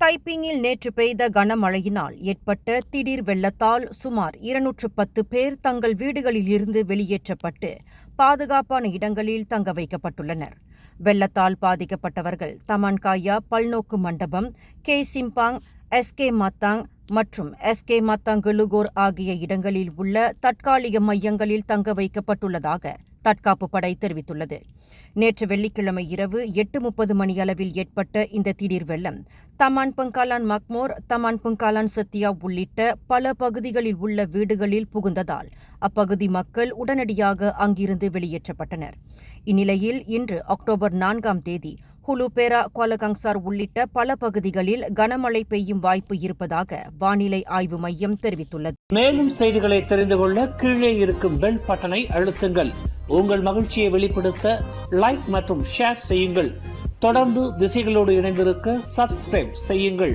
தைப்பிங்கில் நேற்று பெய்த கனமழையினால் ஏற்பட்ட திடீர் வெள்ளத்தால் சுமார் 210 பேர் தங்கள் வீடுகளில் இருந்து வெளியேற்றப்பட்டு பாதுகாப்பான இடங்களில் தங்க வைக்கப்பட்டுள்ளனர். வெள்ளத்தால் பாதிக்கப்பட்டவர்கள் தமான்காயா பல்நோக்கு மண்டபம், கே சிம்பாங், எஸ்கே மாத்தாங் மற்றும் எஸ்கே மாத்தாங் குலுகோர் ஆகிய இடங்களில் உள்ள தற்காலிக மையங்களில் தங்க வைக்கப்பட்டுள்ளதாக தற்காப்பு படை தெரிவித்துள்ளது. நேற்று வெள்ளிக்கிழமை இரவு 8:30 மணியளவில் ஏற்பட்ட இந்த திடீர் வெள்ளம் தமான் பங்காலான் மக்மோர், தமான் பங்காலான் சத்தியா உள்ளிட்ட பல பகுதிகளில் உள்ள வீடுகளில் புகுந்ததால் அப்பகுதி மக்கள் உடனடியாக அங்கிருந்து வெளியேற்றப்பட்டனர். இந்நிலையில் இன்று அக்டோபர் 4ஆம் தேதி ஹுலுபேரா, குவாலகங்சார் உள்ளிட்ட பல பகுதிகளில் கனமழை பெய்யும் வாய்ப்பு இருப்பதாக வானிலை ஆய்வு மையம் தெரிவித்துள்ளது. மேலும் செய்திகளை தெரிந்து கொள்ள கீழே இருக்கும் பெல் பட்டனை அழுத்துங்கள். உங்கள் மகிழ்ச்சியை வெளிப்படுத்த லைக் மற்றும் ஷேர் செய்யுங்கள். தொடர்ந்து திசைகளோடு இணைந்திருக்க சப்ஸ்கிரைப் செய்யுங்கள்.